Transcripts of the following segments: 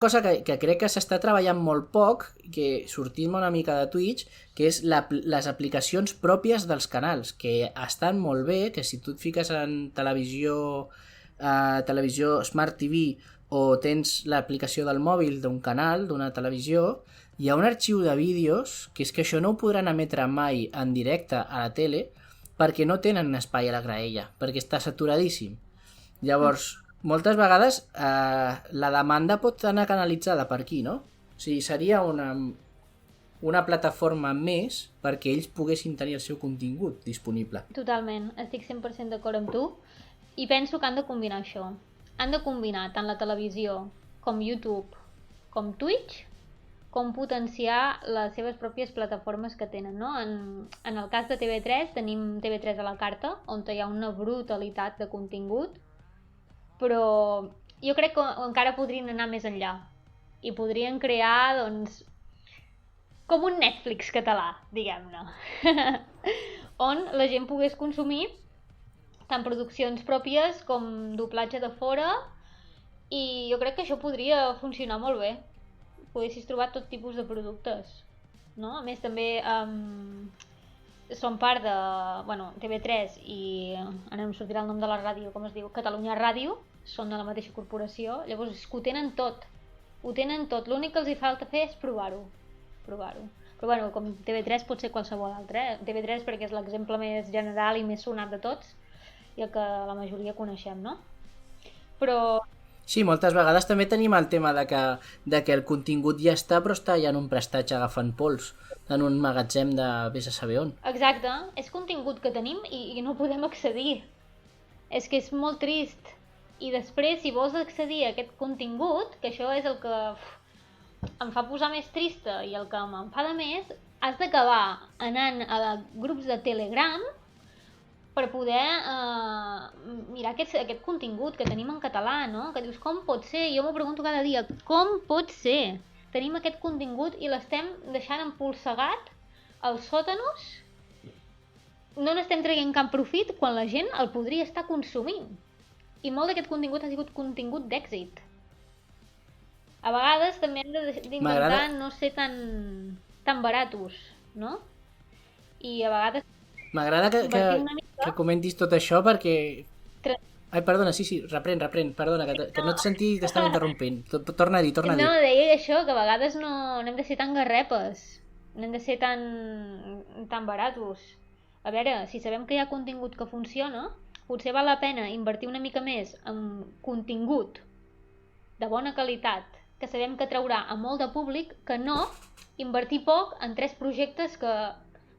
cosa que crec que s'està treballant molt poc, que sortim una mica de Twitch, que és les aplicacions pròpies dels canals, que estan molt bé, que si tu et fiques en televisió Smart TV o tens l'aplicació del mòbil d'un canal, d'una televisió, hi ha un arxiu de vídeos que és que això no ho podran emetre mai en directe a la tele perquè no tenen espai a la graella, perquè està saturadíssim. Llavors, moltes vegades la demanda pot anar canalitzada per aquí, no? O sigui, seria una plataforma més perquè ells poguessin tenir el seu contingut disponible. Totalment, estic 100% d'acord amb tu i penso que han de combinar això. Han de combinar tant la televisió com YouTube com Twitch com potenciar les seves pròpies plataformes que tenen, no? En el cas de TV3 tenim TV3 a la carta, on hi ha una brutalitat de contingut, però jo crec que encara podrien anar més enllà i podrien crear, doncs, com un Netflix català, diguem-ne, on la gent pogués consumir tant produccions pròpies com doblatge de fora, i jo crec que això podria funcionar molt bé. Poguessis trobar tot tipus de productes, no? A més, també són part de TV3 i ara no em sortirà el nom de la ràdio, com es diu, Catalunya Ràdio, són de la mateixa corporació, llavors és que ho tenen tot, l'únic que els hi falta fer és provar-ho. Però bueno, com TV3 pot ser qualsevol altre, TV3 perquè és l'exemple més general i més sonat de tots i el que la majoria coneixem, no? Però... Sí, moltes vegades també tenim el tema de que el contingut ja està, però està ja en un prestatge agafant pols, en un magatzem de vés a saber on. Exacte, és contingut que tenim i no podem accedir. És que és molt trist. I després, si vols accedir a aquest contingut, que això és el que em fa posar més trista i el que m'enfada més, has d'acabar anant a grups de Telegram per poder mirar aquest contingut que tenim en català, no? Que dius, com pot ser? Jo m'ho pregunto cada dia, com pot ser? Tenim aquest contingut i l'estem deixant empolsegat als sòtanos, no n'estem traient cap profit quan la gent el podria estar consumint. I molt d'aquest contingut ha sigut contingut d'èxit. A vegades també hem d'intentar no ser tan baratos, no? I a vegades... M'agrada que comentis tot això perquè... Ai, perdona, sí, reprèn, perdona, que no et senti que t'estava interrompent. Torna a dir. No, deia això, que a vegades no hem de ser tan garrepes, no hem de ser tan baratos. A veure, si sabem que hi ha contingut que funciona, potser val la pena invertir una mica més en contingut de bona qualitat, que sabem que traurà a molt de públic, que no invertir poc en 3 projectes que...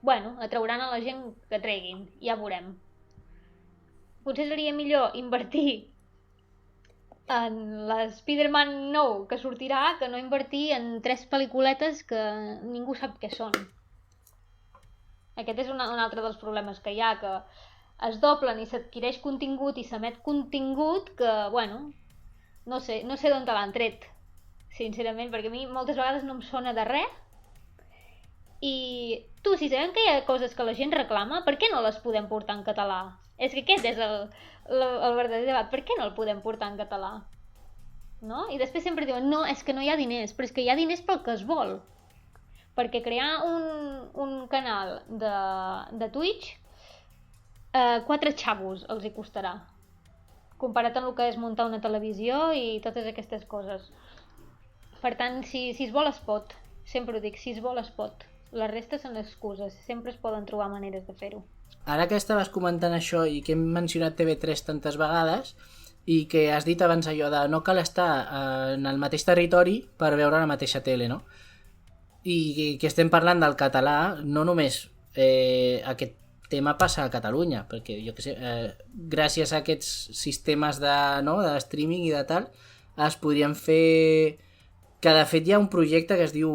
bueno, atrauran a la gent que treguin, ja veurem. Potser seria millor invertir en l'Spider-Man nou que sortirà que no invertir en 3 pel·lículetes que ningú sap què són. Aquest és un altre dels problemes que hi ha, que es doblen i s'adquireix contingut i s'emet contingut que, bueno, no sé d'on te l'han tret, sincerament, perquè a mi moltes vegades no em sona de res. I tu, si sabem que hi ha coses que la gent reclama, per què no les podem portar en català? És que aquest és el verdader debat. Per què no el podem portar en català? No? I després sempre diuen, no, és que no hi ha diners, però és que hi ha diners pel que es vol. Perquè crear un canal de Twitch 4 xavos els hi costarà, comparat amb el que és muntar una televisió i totes aquestes coses. Per tant, si es vol es pot. Sempre ho dic, si es vol es pot. La resta són excuses, sempre es poden trobar maneres de fer-ho. Ara que estaves comentant això i que hem mencionat TV3 tantes vegades i que has dit abans allò de no cal estar en el mateix territori per veure la mateixa tele, no? I que estem parlant del català, no només aquest tema passa a Catalunya, perquè jo què sé, gràcies a aquests sistemes de streaming i de tal, es podrien fer... que de fet hi ha un projecte que es diu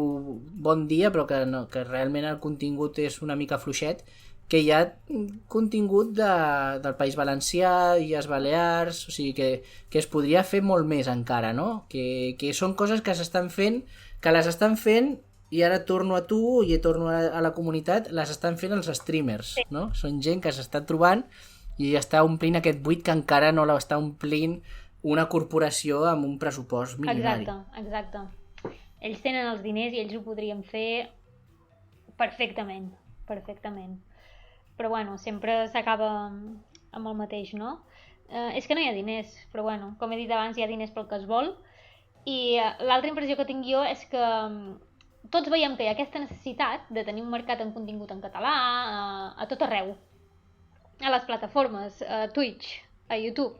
Bon Dia, però que realment el contingut és una mica fluixet, que hi ha contingut del País Valencià, Illes Balears, o sigui que es podria fer molt més encara, no? Que són coses que s'estan fent, que les estan fent, i ara torno a tu i torno a la comunitat, les estan fent els streamers, no? Són gent que s'està trobant i està omplint aquest buit que encara no l'està omplint una corporació amb un pressupost milionari. Exacte. Ells tenen els diners i ells ho podrien fer perfectament. Però bueno, sempre s'acaba amb el mateix, no? És que no hi ha diners, però bueno, com he dit abans, hi ha diners pel que es vol. I l'altra impressió que tinc jo és que tots veiem que hi ha aquesta necessitat de tenir un mercat en contingut en català a tot arreu, a les plataformes, a Twitch, a YouTube.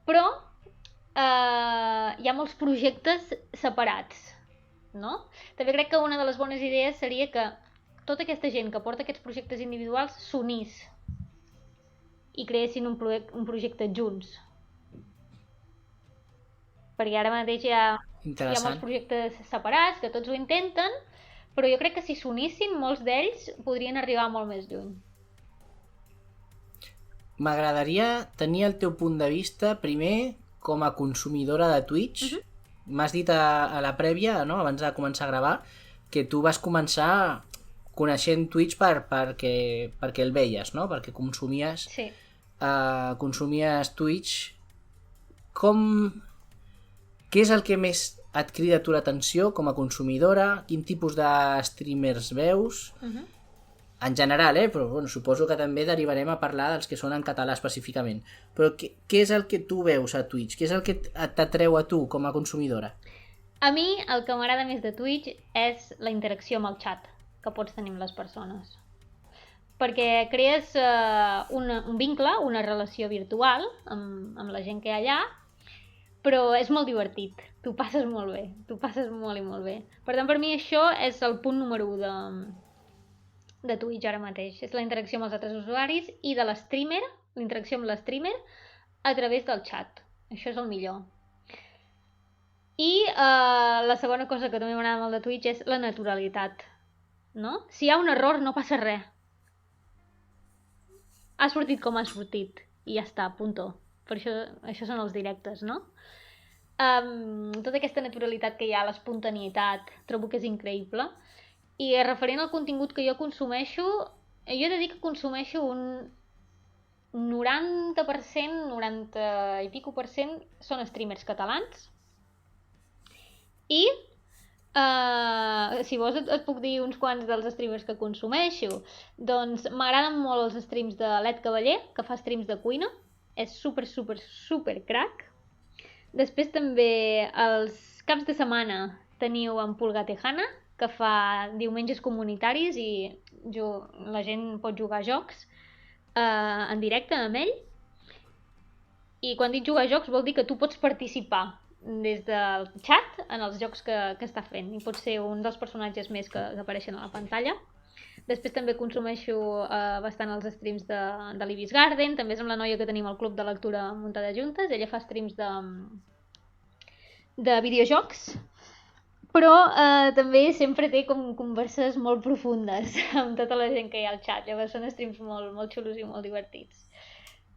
Però hi ha molts projectes separats, no? També crec que una de les bones idees seria que tota aquesta gent que porta aquests projectes individuals s'unís i creessin un projecte junts. Perquè ara mateix hi ha molts projectes separats, que tots ho intenten, però jo crec que si s'unissin, molts d'ells podrien arribar molt més lluny. M'agradaria tenir el teu punt de vista, primer, com a consumidora de Twitch. M'has dit a la prèvia, no? Abans de començar a gravar, que tu vas començar coneixent Twitch perquè el veies, no? Perquè consumies, consumies Twitch. Què és el que més et crida a tu l'atenció com a consumidora? Quin tipus de streamers veus? En general, però bueno, suposo que també derivarem a parlar dels que són en català específicament. Però què és el que tu veus a Twitch? Què és el que t'atreu a tu com a consumidora? A mi el que m'agrada més de Twitch és la interacció amb el xat que pots tenir amb les persones. Perquè crees un vincle, una relació virtual amb la gent que hi ha allà, però és molt divertit. Tu passes molt bé, tu passes molt i molt bé. Per tant, per mi això és el punt número 1 de Twitch ara mateix. És la interacció amb els altres usuaris i de l'streamer, l'interacció amb l'streamer a través del xat. Això és el millor. I la segona cosa que també m'agrada molt de Twitch és la naturalitat. No? Si hi ha un error no passa res. Ha sortit com ha sortit i ja està, punto. Per això són els directes, no? Tota aquesta naturalitat que hi ha, l'espontaneïtat, trobo que és increïble. I referent al contingut que jo consumeixo, jo he de dir que consumeixo un 90%, 90 i pico % són streamers catalans. I si vols et puc dir uns quants dels streamers que consumeixo. Doncs m'agraden molt els streams de l'Ed Cavaller, que fa streams de cuina. És super crack. Després també els caps de setmana teniu en Pulga Tejana, que fa diumenges comunitaris i la gent pot jugar a jocs en directe amb ell. I quan dic jugar a jocs vol dir que tu pots participar des del xat en els jocs que està fent i pot ser un dels personatges més que apareixen a la pantalla. Després també consumeixo bastant els streams de l'Ibis Garden, també és amb la noia que tenim al club de lectura muntada juntes. Ella fa streams de videojocs, però també sempre té com converses molt profundes amb tota la gent que hi ha al xat. Llavors són streams molt, molt xulos i molt divertits.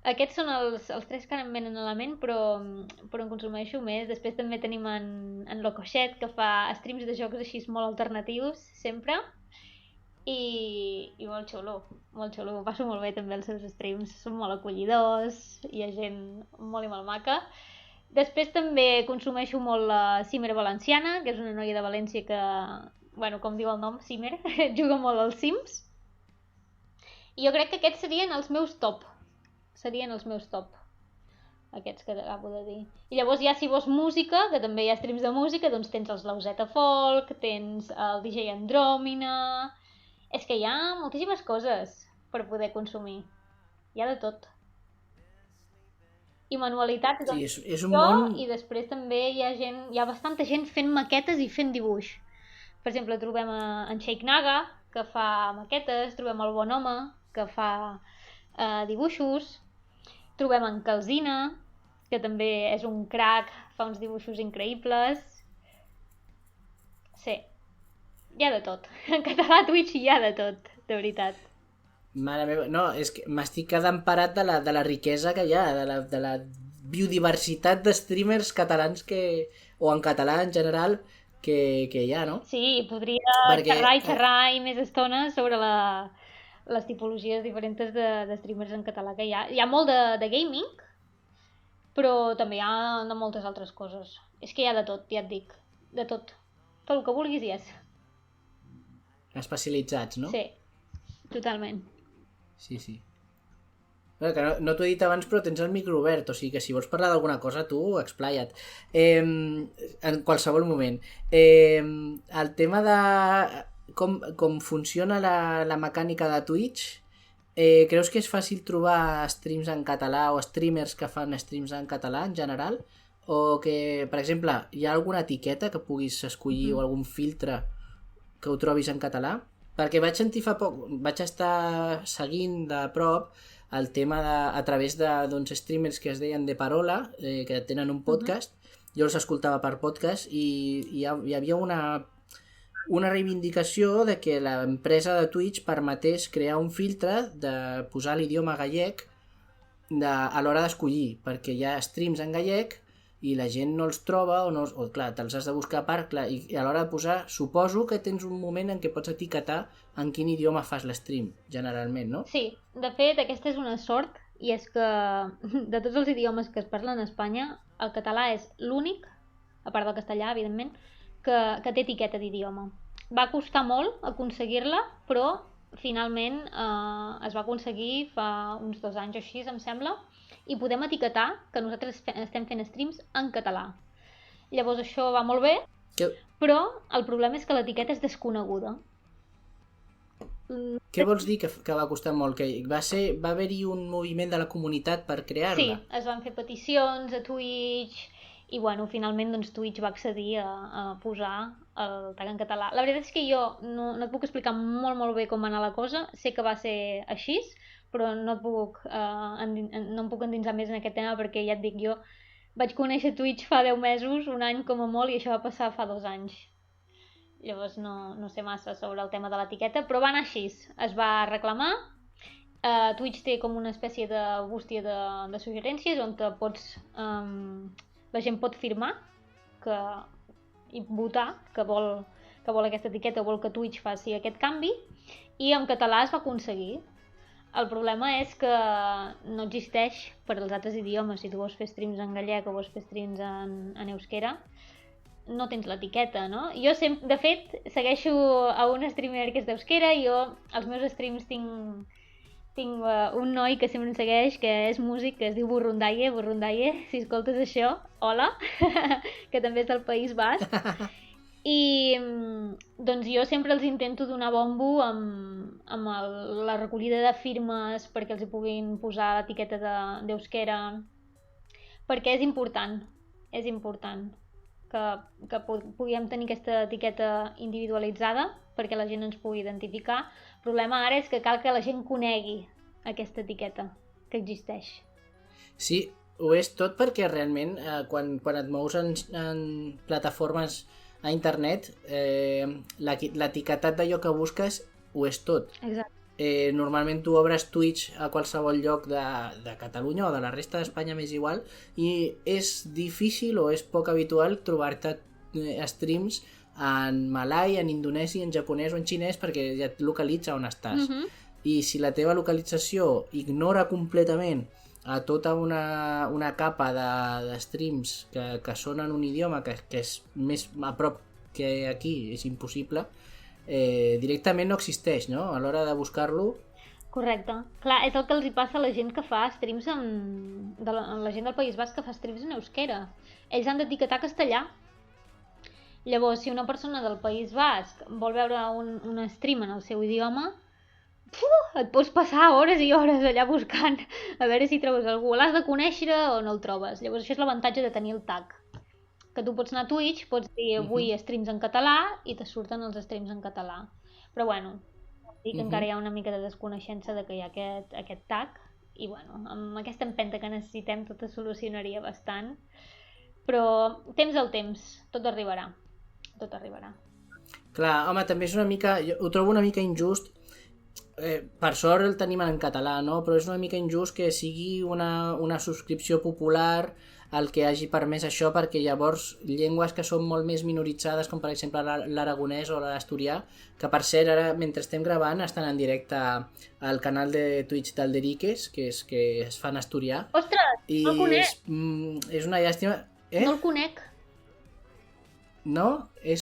Aquests són els 3 que ara em venen a la ment, però en consumeixo més. Després també tenim en Locochet, que fa streams de jocs així molt alternatius, sempre. I molt xulo, molt xulo. Ho passo molt bé també els seus streams. Són molt acollidors, hi ha gent molt i molt maca. Després també consumeixo molt la Simer Valenciana, que és una noia de València que, bueno, com diu el nom, Simer, juga molt als Sims. I jo crec que aquests serien els meus top. Aquests que acabo de dir. I llavors ja si vols música, que també hi ha streams de música, doncs tens els Lauseta Folk, tens el DJ Andròmina. És que hi ha moltíssimes coses per poder consumir. Hi ha de tot. I manualitats, doncs, sí, és un món... I després també hi ha bastanta gent fent maquetes i fent dibuix. Per exemple, trobem en Sheikh Naga, que fa maquetes, trobem el Bon Home, que fa dibuixos, trobem en Calzina, que també és un crack, fa uns dibuixos increïbles. Sí, hi ha de tot. En català a Twitch hi ha de tot, de veritat. Mare meva, no, és que m'estic quedant parat de la riquesa que hi ha, de la biodiversitat de streamers catalans o en català en general que hi ha, no? Sí, podria xerrar i més estones sobre les tipologies diferents de streamers en català que hi ha. Hi ha molt de gaming, però també hi ha de moltes altres coses. És que hi ha de tot, ja et dic, de tot. Tot el que vulguis hi és. Especialitzats, no? Sí, totalment. Sí. Bueno, que no t'ho he dit abans, però tens el micro obert, o sigui que si vols parlar d'alguna cosa, tu explaya't. En qualsevol moment. El tema de com funciona la mecànica de Twitch, creus que és fàcil trobar streams en català o streamers que fan streams en català en general? O que, per exemple, hi ha alguna etiqueta que puguis escollir o algun filtre que ho trobis en català? Perquè vaig sentir fa poc, vaig estar seguint de prop el tema a través d'uns streamers que es deien De Parola, que tenen un podcast, jo els escoltava per podcast i hi havia una reivindicació de que l'empresa de Twitch permetés crear un filtre de posar l'idioma gallec a l'hora d'escollir, perquè hi ha streams en gallec i la gent no els troba o clar, te'ls has de buscar a part, clar, i a l'hora de posar, suposo que tens un moment en què pots etiquetar en quin idioma fas l'stream, generalment, no? Sí, de fet, aquesta és una sort, i és que de tots els idiomes que es parlen a Espanya, el català és l'únic, a part del castellà, evidentment, que té etiqueta d'idioma. Va costar molt aconseguir-la, però finalment es va aconseguir fa uns 2 anys o així, em sembla, i podem etiquetar que nosaltres estem fent streams en català. Llavors això va molt bé, però el problema és que l'etiqueta és desconeguda. Què vols dir que va costar molt? Que va haver-hi un moviment de la comunitat per crear-la? Sí, es van fer peticions a Twitch i bueno, finalment doncs, Twitch va accedir a posar el tag en català. La veritat és que jo no et puc explicar molt bé com va anar la cosa, sé que va ser així, però no em puc endinsar més en aquest tema perquè ja et dic, jo vaig conèixer Twitch fa 10 mesos, un any com a molt, i això va passar fa 2 anys. Llavors no sé massa sobre el tema de l'etiqueta, però va anar així, es va reclamar. Twitch té com una espècie de bústia de suggerències on la gent pot firmar i votar que vol aquesta etiqueta o vol que Twitch faci aquest canvi, i en català es va aconseguir. El problema és que no existeix per als altres idiomes. Si tu vols fer streams en gallec o vols fer streams en euskera, no tens l'etiqueta, no? Jo sempre, de fet, segueixo a un streamer que és d'euskera i jo, als meus streams tinc un noi que sempre em segueix, que és músic, que es diu Burrundaye, si escoltes això, hola, que també és del País Basc. I doncs jo sempre els intento donar bombo amb la recollida de firmes perquè els hi puguin posar l'etiqueta d'euskera, perquè és important que puguem tenir aquesta etiqueta individualitzada perquè la gent ens pugui identificar. El problema ara és que cal que la gent conegui aquesta etiqueta que existeix. Sí, ho és tot perquè realment quan et mous en plataformes a internet, l'etiquetat d'allò que busques ho és tot. Exacte. Normalment tu obres Twitch a qualsevol lloc de Catalunya o de la resta d'Espanya, m'és igual, i és difícil o és poc habitual trobar-te streams en malai, en indonesi, en japonès o en xinès perquè ja et localitza on estàs. I si la teva localització ignora completament a tota una capa de streams que són en un idioma que és més a prop que aquí, és impossible, directament no existeix, no? A l'hora de buscar-lo. Correcte. Clar, és el que els hi passa a la gent que fa streams la gent del País Basc que fa streams en euskera. Ells han d'etiquetar castellà. Llavors, si una persona del País Basc vol veure un stream en el seu idioma, et pots passar hores i hores allà buscant a veure si trobes algú. L'has de conèixer o no el trobes. Llavors això és l'avantatge de tenir el tag. Que tu pots anar a Twitch, pots dir avui streams en català i te surten els streams en català. Però bueno, dic que encara hi ha una mica de desconeixença de que hi ha aquest tag i bueno, amb aquesta empenta que necessitem tot es solucionaria bastant. Però temps al temps, tot arribarà. Tot arribarà. Clar, home, també és una mica... Jo ho trobo una mica injust. Per sort el tenim en català, no? Però és una mica injust que sigui una subscripció popular el que hagi permès això, perquè llavors llengües que són molt més minoritzades, com per exemple l'aragonès o l'asturià, que per cert ara mentre estem gravant estan en directe al canal de Twitch d'Alderiques, que es fan asturià. Ostres! I No el conec. és una llàstima... No el conec. No? És